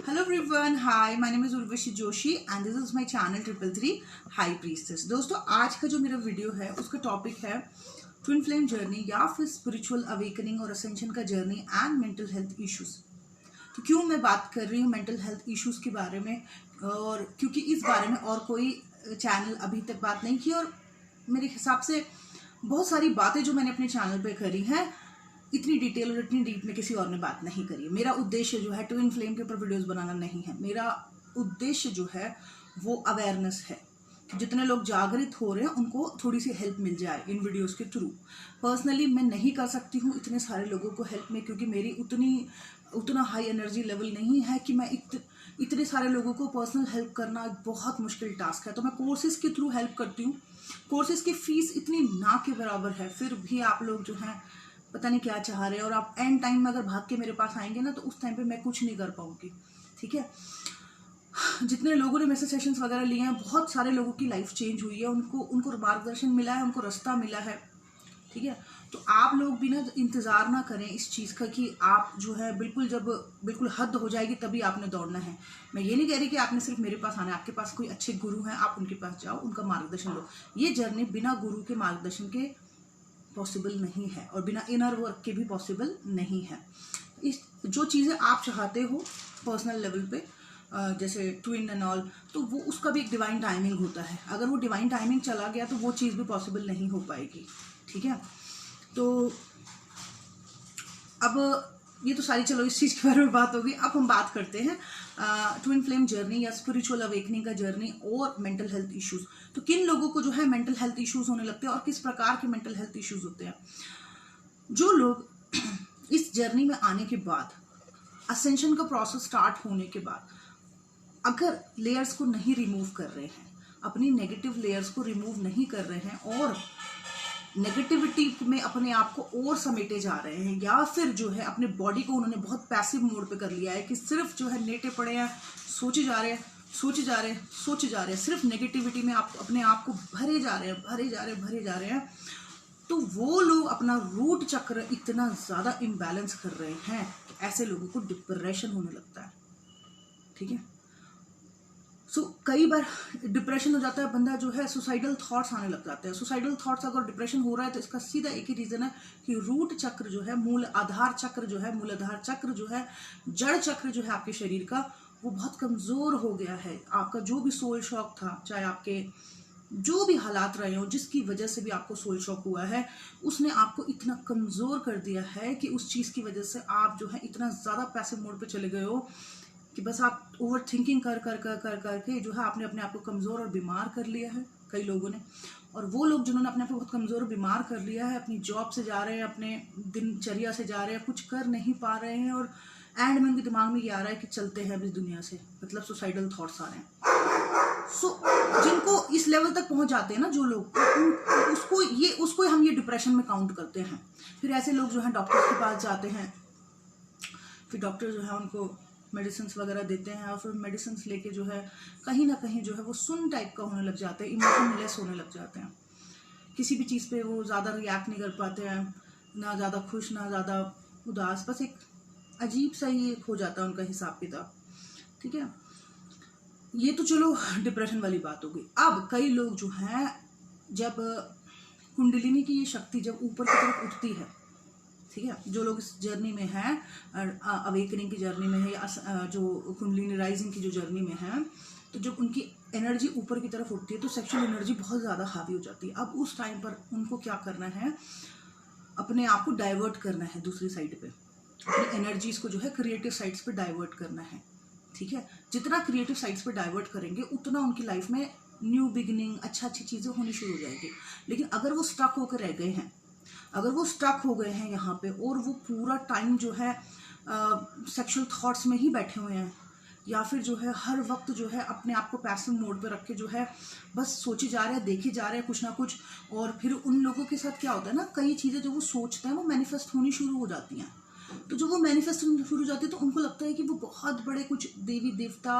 Hello everyone, hi, my name is Urvashi Joshi and this is my channel 333 high priestess. दोस्तों, आज का जो मेरा वीडियो है उसका टॉपिक है ट्विन फ्लेम जर्नी या फिर स्पिरिचुअल अवेकनिंग और असेंशन का journey and mental health issues. तो क्यों मैं बात कर रही हूँ मेंटल हेल्थ इश्यूज के बारे में, और क्योंकि इस बारे में और कोई चैनल अभी तक बात नहीं की, और मेरे हिसाब से बहुत सारी बातें जो मैंने अपने चैनल पे करी हैं इतनी डिटेल और इतनी डीप में किसी और ने बात नहीं करी है। मेरा उद्देश्य जो है ट्विन फ्लेम के ऊपर वीडियोस बनाना नहीं है। मेरा उद्देश्य जो है वो अवेयरनेस है कि जितने लोग जागृत हो रहे हैं उनको थोड़ी सी हेल्प मिल जाए इन वीडियोस के थ्रू। पर्सनली मैं नहीं कर सकती हूँ इतने सारे लोगों को हेल्प में, क्योंकि मेरी उतना हाई एनर्जी लेवल नहीं है कि मैं इतने सारे लोगों को पर्सनल हेल्प करना बहुत मुश्किल टास्क है। तो मैं कोर्सेज के थ्रू हेल्प करती हूँ। कोर्सेज की फीस इतनी ना के बराबर है, फिर भी आप लोग जो हैं पता नहीं क्या चाह रहे हैं, और आप एंड टाइम में अगर भाग के मेरे पास आएंगे ना तो उस टाइम पे मैं कुछ नहीं कर पाऊंगी। ठीक है, जितने लोगों ने मेरे से सेशंस वगैरह लिए हैं, बहुत सारे लोगों की लाइफ चेंज हुई है, उनको मार्गदर्शन मिला है, उनको रास्ता मिला है। ठीक है, तो आप लोग भी ना इंतजार ना करें इस चीज़ का कि आप जो है बिल्कुल हद हो जाएगी तभी आपने दौड़ना है। मैं ये नहीं कह रही कि आपने सिर्फ मेरे पास आना है। आपके पास कोई अच्छे गुरु हैं, आप उनके पास जाओ, उनका मार्गदर्शन लो। ये जर्नी बिना गुरु के मार्गदर्शन के पॉसिबल नहीं है, और बिना इनर वर्क के भी पॉसिबल नहीं है। इस जो चीज़ें आप चाहते हो पर्सनल लेवल पे, जैसे ट्विन एंड ऑल, तो वो उसका भी एक डिवाइन टाइमिंग होता है। अगर वो डिवाइन टाइमिंग चला गया तो वो चीज़ भी पॉसिबल नहीं हो पाएगी। ठीक है, तो अब ये तो सारी चलो इस चीज़ के बारे में बात होगी। अब हम बात करते हैं ट्विन फ्लेम जर्नी या स्पिरिचुअल अवेकनिंग का जर्नी और मेंटल हेल्थ इश्यूज। तो किन लोगों को जो है मेंटल हेल्थ इश्यूज होने लगते हैं और किस प्रकार के मेंटल हेल्थ इश्यूज होते हैं। जो लोग इस जर्नी में आने के बाद, असेंशन का प्रोसेस स्टार्ट होने के बाद, अगर लेयर्स को नहीं रिमूव कर रहे हैं, अपनी नेगेटिव लेयर्स को रिमूव नहीं कर रहे हैं और नेगेटिविटी में अपने आप को और समेटे जा रहे हैं, या फिर जो है अपने बॉडी को उन्होंने बहुत पैसिव मोड पे कर लिया है कि सिर्फ जो है लेटे पड़े हैं, सोचे जा रहे हैं, सिर्फ नेगेटिविटी में आप अपने आप को भरे जा रहे हैं, तो वो लोग अपना रूट चक्र इतना ज़्यादा इम्बैलेंस कर रहे हैं कि ऐसे लोगों को डिप्रेशन होने लगता है। ठीक है, कई बार डिप्रेशन हो जाता है, बंदा जो है सुसाइडल थॉट्स आने लग जाते हैं। सुसाइडल थॉट्स अगर डिप्रेशन हो रहा है तो इसका सीधा एक ही रीज़न है कि रूट चक्र जो है, मूलाधार चक्र जो है, जड़ चक्र जो है आपके शरीर का, वो बहुत कमज़ोर हो गया है। आपका जो भी सोल शॉक था, चाहे आपके जो भी हालात रहे हो जिसकी वजह से भी आपको सोल शॉक हुआ है, उसने आपको इतना कमज़ोर कर दिया है कि उस चीज़ की वजह से आप जो है इतना ज़्यादा पैसिव मोड पे चले गए हो कि बस आप ओवर थिंकिंग कर जो है आपने अपने आप को कमज़ोर और बीमार कर लिया है कई लोगों ने। और वो लोग जिन्होंने अपने आप को बहुत कमज़ोर और बीमार कर लिया है, अपनी जॉब से जा रहे हैं, अपने दिनचर्या से जा रहे हैं, कुछ कर नहीं पा रहे हैं, और एंड में उनके दिमाग में ये आ रहा है कि चलते हैं इस दुनिया से, मतलब सुसाइडल थॉट्स आ रहे हैं। जिनको इस लेवल तक पहुंच जाते हैं ना जो लोग, उसको हम ये डिप्रेशन में काउंट करते हैं। फिर ऐसे लोग जो है डॉक्टर्स के पास जाते हैं, फिर डॉक्टर जो है उनको मेडिसिन वगैरह देते हैं, और फिर मेडिसिन लेके जो है कहीं ना कहीं जो है वो सुन टाइप का होने लग जाते हैं, इमोशनलेस होने लग जाते हैं। किसी भी चीज़ पे वो ज़्यादा रिएक्ट नहीं कर पाते हैं, ना ज़्यादा खुश ना ज़्यादा उदास, बस एक अजीब सा ही हो जाता है उनका हिसाब किताब। ठीक है, ये तो चलो डिप्रेशन वाली बात हो गई। अब कई लोग जो हैं, जब कुंडलिनी की ये शक्ति जब ऊपर की तरफ उठती है, ठीक है, जो लोग इस जर्नी में हैं, अवेकनिंग की जर्नी में है, या जो कुंडलिनी राइजिंग की जो जर्नी में है, तो जब उनकी एनर्जी ऊपर की तरफ उठती है तो सेक्सुअल एनर्जी बहुत ज़्यादा हावी हो जाती है। अब उस टाइम पर उनको क्या करना है, अपने आप को डाइवर्ट करना है दूसरी साइड पे, अपनी एनर्जीज को जो है क्रिएटिव साइड्स पे डाइवर्ट करना है। ठीक है, जितना क्रिएटिव साइड्स पे डाइवर्ट करेंगे उतना उनकी लाइफ में न्यू बिगिनिंग, अच्छी चीज़ें होनी शुरू हो जाएगी। लेकिन अगर वो स्टक होकर रह गए हैं, यहाँ पे, और वो पूरा टाइम जो है सेक्सुअल थॉट्स में ही बैठे हुए हैं, या फिर जो है हर वक्त जो है अपने आप को पैसिव मोड पे रख के जो है बस सोचे जा रहे हैं, देखे जा रहे हैं कुछ ना कुछ, और फिर उन लोगों के साथ क्या होता है ना, कई चीज़ें जो वो सोचते हैं वो मैनिफेस्ट होनी शुरू हो जाती हैं। तो जब वो मैनिफेस्ट होनी शुरू हो जाती है तो उनको लगता है कि वो बहुत बड़े कुछ देवी देवता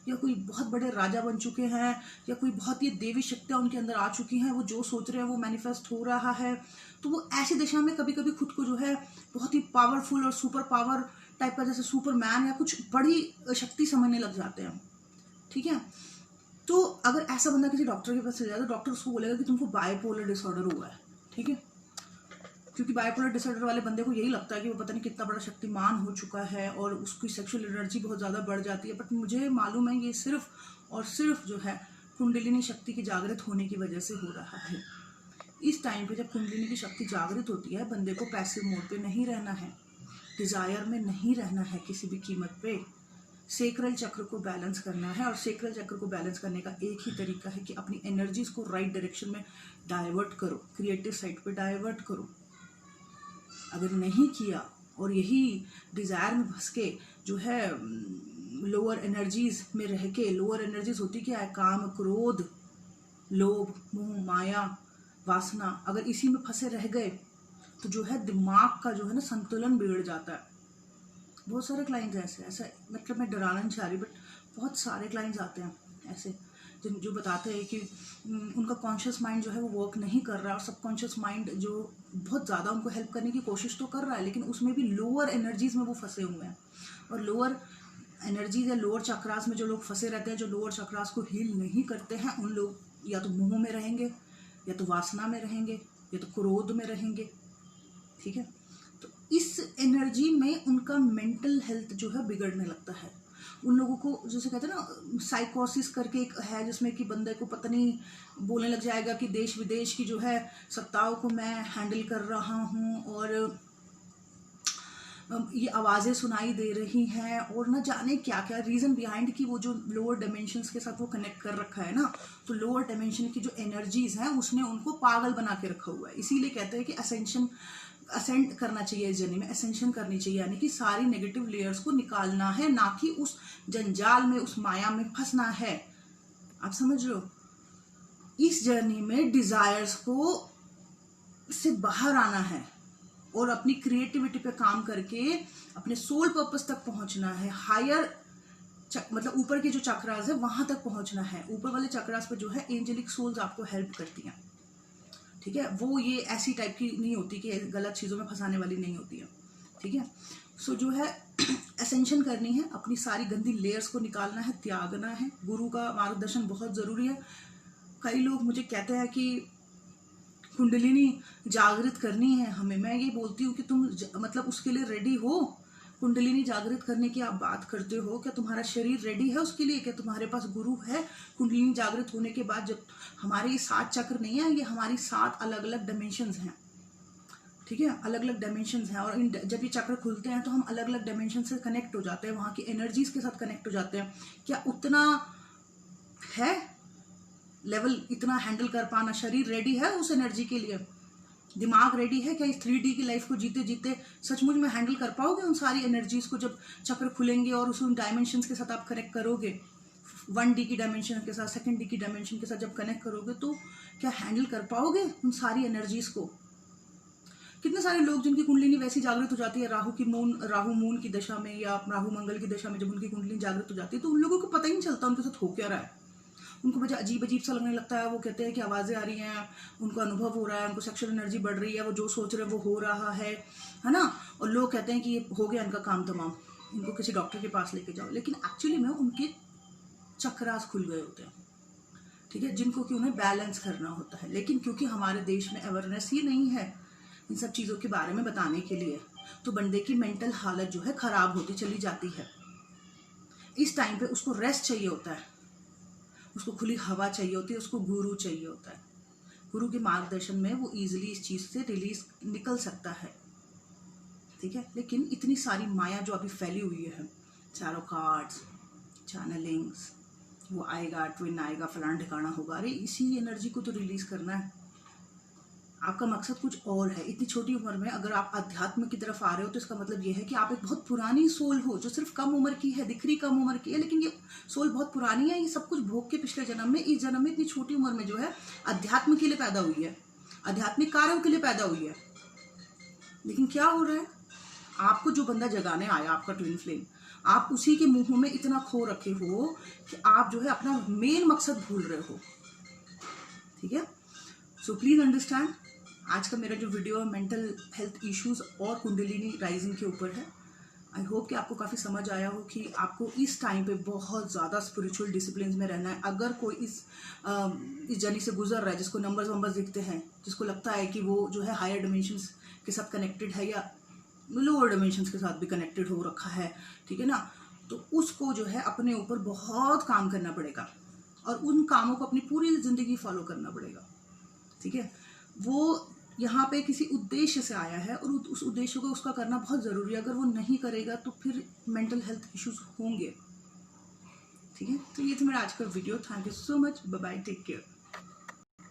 या कोई बहुत बड़े राजा बन चुके हैं, या कोई बहुत ही देवी शक्तियाँ उनके अंदर आ चुकी हैं, वो जो सोच रहे हैं वो मैनिफेस्ट हो रहा है। तो वो ऐसी दिशा में कभी कभी खुद को जो है बहुत ही पावरफुल और सुपर पावर टाइप का, जैसे सुपरमैन या कुछ बड़ी शक्ति समझने लग जाते हैं, ठीक है। तो अगर ऐसा बंदा किसी डॉक्टर के पास चले जाए तो डॉक्टर उसको बोलेगा कि तुमको बाइपोलर डिसऑर्डर हुआ है, ठीक है, क्योंकि बाइपोलर डिसऑर्डर वाले बंदे को यही लगता है कि वो पता नहीं कितना बड़ा शक्तिमान हो चुका है और उसकी सेक्सुअल एनर्जी बहुत ज़्यादा बढ़ जाती है। बट मुझे मालूम है ये सिर्फ और सिर्फ जो है कुंडलिनी शक्ति की जागृत होने की वजह से हो रहा है। इस टाइम पे जब कुंडलिनी की शक्ति जागृत होती है, बंदे को पैसिव मोड पे नहीं रहना है, डिज़ायर में नहीं रहना है किसी भी कीमत पे, सेक्रल चक्र को बैलेंस करना है। और सेक्रल चक्र को बैलेंस करने का एक ही तरीका है कि अपनी एनर्जीज को राइट डायरेक्शन में डाइवर्ट करो, क्रिएटिव साइड पे डाइवर्ट करो। अगर नहीं किया और यही डिज़ायर में फंस के जो है लोअर एनर्जीज में रह के, लोअर एनर्जीज होती क्या है, काम, क्रोध, लोभ, मोह, माया, वासना, अगर इसी में फंसे रह गए तो जो है दिमाग का जो है ना संतुलन बिगड़ जाता है। बहुत सारे क्लाइंट्स ऐसे मतलब मैं डराना नहीं चाह रही, बट बहुत सारे क्लाइंट्स आते हैं ऐसे जो बताते हैं कि उनका कॉन्शियस माइंड जो है वो वर्क नहीं कर रहा, और सबकॉन्शियस माइंड जो बहुत ज़्यादा उनको हेल्प करने की कोशिश तो कर रहा है, लेकिन उसमें भी लोअर एनर्जीज में वो फंसे हुए हैं। और लोअर एनर्जीज या लोअर चक्रास में जो लोग फंसे रहते हैं, जो लोअर चक्रास को हील नहीं करते हैं, उन लोग या तो मोह में रहेंगे, या तो वासना में रहेंगे, या तो क्रोध में रहेंगे, ठीक है। तो इस एनर्जी में उनका मेंटल हेल्थ जो है बिगड़ने लगता है। उन लोगों को जैसे कहते हैं ना साइकोसिस करके एक है, जिसमें कि बंदे को पता नहीं बोलने लग जाएगा कि देश विदेश की जो है सत्ताओं को मैं हैंडल कर रहा हूँ, और ये आवाज़ें सुनाई दे रही हैं, और ना जाने क्या क्या रीज़न बिहाइंड कि वो जो लोअर डायमेंशंस के साथ वो कनेक्ट कर रखा है ना, तो लोअर डायमेंशन की जो एनर्जीज हैं उसने उनको पागल बना के रखा हुआ है। इसीलिए कहते हैं कि असेंड करना चाहिए इस जर्नी में, असेंशन करनी चाहिए, यानी कि सारी नेगेटिव लेयर्स को निकालना है, ना कि उस जंजाल में, उस माया में फंसना है। आप समझ रहे हो? इस जर्नी में डिजायर्स को से बाहर आना है और अपनी क्रिएटिविटी पे काम करके अपने सोल पर्पस तक पहुंचना है। हायर मतलब ऊपर के जो चक्रास है वहां तक पहुंचना है। ऊपर वाले चक्रास पे जो है एंजेलिक सोल्स आपको हेल्प करती हैं, ठीक है। वो ये ऐसी टाइप की नहीं होती कि गलत चीज़ों में फंसाने वाली नहीं होती है, ठीक है। सो जो है असेंशन करनी है, अपनी सारी गंदी लेयर्स को निकालना है, त्यागना है। गुरु का मार्गदर्शन बहुत ज़रूरी है। कई लोग मुझे कहते हैं कि कुंडलिनी जागृत करनी है हमें। मैं ये बोलती हूँ कि तुम मतलब उसके लिए रेडी हो? कुंडलिनी जागृत करने की आप बात करते हो, क्या तुम्हारा शरीर रेडी है उसके लिए? क्या तुम्हारे पास गुरु है? कुंडलिनी जागृत होने के बाद जब हमारे ये 7 चक्र नहीं है, ये हमारी 7 अलग अलग डायमेंशंस हैं, ठीक है, अलग अलग डायमेंशंस हैं। और जब ये चक्र खुलते हैं तो हम अलग अलग डायमेंशन से कनेक्ट हो जाते हैं, वहाँ की एनर्जीज के साथ कनेक्ट हो जाते हैं। क्या उतना है लेवल, इतना हैंडल कर पाना? शरीर रेडी है उस एनर्जी के लिए? दिमाग रेडी है क्या इस 3D की लाइफ को जीते जीते सचमुच में हैंडल कर पाओगे उन सारी एनर्जीज को? जब चक्र खुलेंगे और उस उन डायमेंशंस के साथ आप कनेक्ट करोगे, 1D की डायमेंशन के साथ, 2D की डायमेंशन के साथ जब कनेक्ट करोगे, तो क्या हैंडल कर पाओगे उन सारी एनर्जीज को? कितने सारे लोग जिनकी कुंडलिनी वैसी जागृत हो जाती है राहु मून की दशा में या राहु मंगल की दशा में, जब उनकी कुंडलिनी जागृत हो जाती है तो उन लोगों को पता ही नहीं चलता उनके साथ हो क्या रहा है। उनको मुझे अजीब अजीब सा लगने लगता है। वो कहते हैं कि आवाज़ें आ रही हैं, उनको अनुभव हो रहा है, उनको सेक्सुअल एनर्जी बढ़ रही है, वो जो सोच रहे हैं वो हो रहा है ना। और लोग कहते हैं कि ये हो गया इनका काम तमाम, इनको किसी डॉक्टर के पास लेके जाओ। लेकिन एक्चुअली में उनके चक्रास खुल गए होते हैं, ठीक है, जिनको कि उन्हें बैलेंस करना होता है। लेकिन क्योंकि हमारे देश में अवेयरनेस ही नहीं है इन सब चीज़ों के बारे में बताने के लिए, तो बंदे की मेंटल हालत जो है ख़राब होती चली जाती है। इस टाइम पे उसको रेस्ट चाहिए होता है, उसको खुली हवा चाहिए होती है, उसको गुरु चाहिए होता है। गुरु के मार्गदर्शन में वो ईजिली इस चीज़ से रिलीज निकल सकता है, ठीक है। लेकिन इतनी सारी माया जो अभी फैली हुई है, चारों कार्ड्स, चैनलिंग्स, वो आएगा, ट्विन आएगा, फलाना ठिकाना होगा, अरे इसी एनर्जी को तो रिलीज करना है। आपका मकसद कुछ और है। इतनी छोटी उम्र में अगर आप अध्यात्म की तरफ आ रहे हो तो इसका मतलब ये है कि आप एक बहुत पुरानी सोल हो, जो सिर्फ कम उम्र की है, दिख रही कम उम्र की है, लेकिन ये सोल बहुत पुरानी है। ये सब कुछ भोग के पिछले जन्म में, इस जन्म में इतनी छोटी उम्र में जो है अध्यात्म के लिए पैदा हुई है, आध्यात्मिक कार्यों के लिए पैदा हुई है। लेकिन क्या हो रहा है, आपको जो बंदा जगाने आया, आपका ट्विन फ्लेम, आप उसी के मुंह में इतना खो रखे हो कि आप जो है अपना मेन मकसद भूल रहे हो, ठीक है। सो प्लीज अंडरस्टैंड, आज का मेरा जो वीडियो है मेंटल हेल्थ इश्यूज और कुंडलिनी राइजिंग के ऊपर है। आई होप कि आपको काफ़ी समझ आया हो कि आपको इस टाइम पे बहुत ज़्यादा स्पिरिचुअल डिसिप्लिन में रहना है। अगर कोई इस जर्नी से गुजर रहा है, जिसको नंबर्स वंबर्स दिखते हैं, जिसको लगता है कि वो जो है हायर डिमेंशंस के साथ कनेक्टेड है या लोअर डिमेंशंस के साथ भी कनेक्टेड हो रखा है, ठीक है ना, तो उसको जो है अपने ऊपर बहुत काम करना पड़ेगा और उन कामों को अपनी पूरी ज़िंदगी फॉलो करना पड़ेगा, ठीक है। वो यहाँ पे किसी उद्देश्य से आया है और उस उद्देश्य को उसका करना बहुत ज़रूरी है। अगर वो नहीं करेगा तो फिर मेंटल हेल्थ इश्यूज होंगे, ठीक है। तो ये था मेरा आज का video. Thank you so much, bye bye, take care.